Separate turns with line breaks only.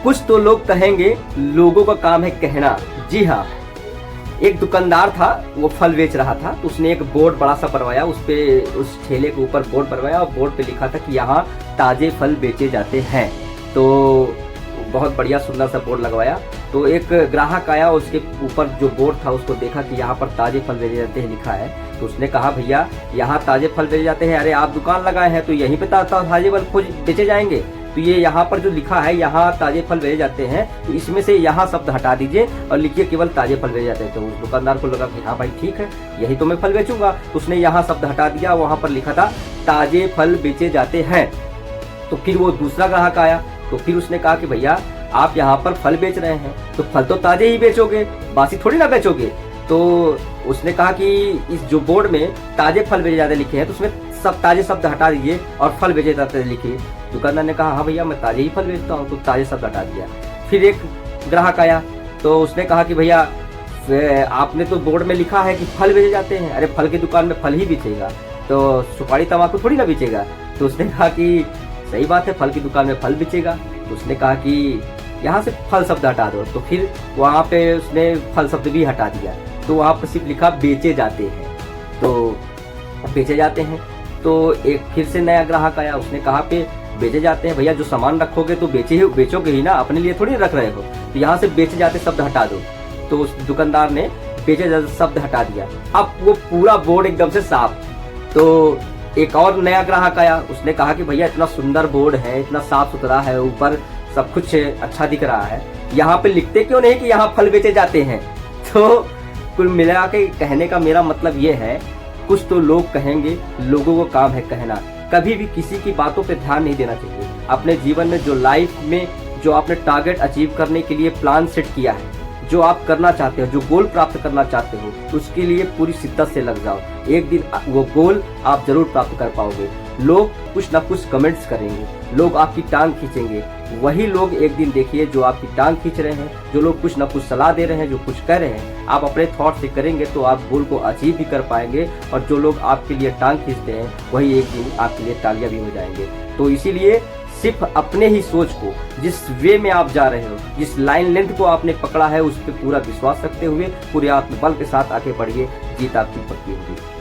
कुछ तो लोग कहेंगे, लोगों का काम है कहना। जी हाँ, एक दुकानदार था, वो फल बेच रहा था, तो उसने एक बोर्ड बड़ा सा बनवाया, उस पे उस ठेले के ऊपर बोर्ड बनवाया और बोर्ड पे लिखा था कि यहाँ ताजे फल बेचे जाते हैं। तो बहुत बढ़िया सुंदर सा बोर्ड लगवाया। तो एक ग्राहक आया, उसके ऊपर जो बोर्ड था उसको देखा कि यहाँ पर ताजे फल बेचे जाते हैं लिखा है। तो उसने कहा, भैया यहाँ ताजे फल बेचे जाते हैं, अरे आप दुकान लगाए हैं तो यहीं पे ताजे फल खोज बेचे जाएंगे, तो ये यहाँ पर जो लिखा है यहाँ ताजे फल बेचे जाते हैं, तो इसमें से यहाँ शब्द हटा दीजिए और लिखिए केवल ताजे फल बेचे जाते हैं। तो उस दुकानदार को लगा कि हाँ भाई ठीक है, यही तो मैं फल बेचूंगा। तो उसने यहाँ शब्द हटा दिया, वहां पर लिखा था ताजे फल बेचे जाते हैं। तो फिर वो दूसरा ग्राहक आया, तो फिर उसने कहा कि भैया आप यहाँ पर फल बेच रहे हैं तो फल तो ताजे ही बेचोगे, बासी थोड़ी ना बेचोगे। तो उसने कहा कि इस जो बोर्ड में ताजे फल बेचे जाते लिखे हैं, तो उसमें सब ताजे शब्द हटा दीजिए और फल बेचे जाते लिखिए। दुकानदार ने कहा, हाँ भैया मैं ताजे ही फल बेचता हूँ, तो ताजे शब्द हटा दिया। फिर एक ग्राहक आया, तो उसने कहा कि भैया आपने तो बोर्ड में लिखा है कि फल बेचे जाते हैं, अरे फल की दुकान में फल ही बेचेगा, तो सुपारी तम्बाकू थोड़ी ना बेचेगा। तो उसने कहा कि सही बात है, फल की दुकान में फल बेचेगा। तो उसने कहा कि यहाँ से फल शब्द हटा दो। तो फिर वहाँ पे उसने फल शब्द भी हटा दिया, तो वहाँ पर सिर्फ लिखा बेचे जाते हैं। तो बेचे जाते हैं, तो एक फिर से नया ग्राहक आया, उसने कहा पे बेचे जाते हैं, भैया जो सामान रखोगे तो बेचोगे ही ना, अपने लिए थोड़ी रख रहे हो, तो यहाँ से बेचे जाते शब्द हटा दो। तो उस दुकानदार ने बेचे जाते शब्द हटा दिया। अब वो पूरा बोर्ड एकदम से साफ। तो एक और नया ग्राहक आया, उसने कहा कि भैया इतना सुंदर बोर्ड है, इतना साफ सुथरा है, ऊपर सब कुछ अच्छा दिख रहा है, यहाँ पे लिखते क्यों नहीं कि यहाँ फल बेचे जाते हैं। तो कुल मिला के कहने का मेरा मतलब ये है, कुछ तो लोग कहेंगे, लोगों को काम है कहना। कभी भी किसी की बातों पे ध्यान नहीं देना चाहिए। अपने जीवन में जो लाइफ में जो आपने टारगेट अचीव करने के लिए प्लान सेट किया है, जो आप करना चाहते हो, जो गोल प्राप्त करना चाहते हो, उसके लिए पूरी शिद्दत से लग जाओ। एक दिन वो गोल आप जरूर प्राप्त कर पाओगे। लोग कुछ ना कुछ कमेंट्स करेंगे, लोग आपकी टांग खींचेंगे, वही लोग एक दिन देखिए जो आपकी टांग खींच रहे हैं, जो लोग कुछ ना कुछ सलाह दे रहे हैं, जो कुछ कह रहे हैं, आप अपने थॉट से करेंगे तो आप गोल को अचीव भी कर पाएंगे। और जो लोग आपके लिए टांग खींचते हैं वही एक दिन आपके लिए तालियां भी हो जाएंगे। तो इसीलिए सिर्फ अपने ही सोच को, जिस वे में आप जा रहे हो, जिस लाइन लेंथ को आपने पकड़ा है, उस पर पूरा विश्वास रखते हुए पूरे आत्मबल के साथ आगे बढ़िए, जीत आपकी पक्की होगी।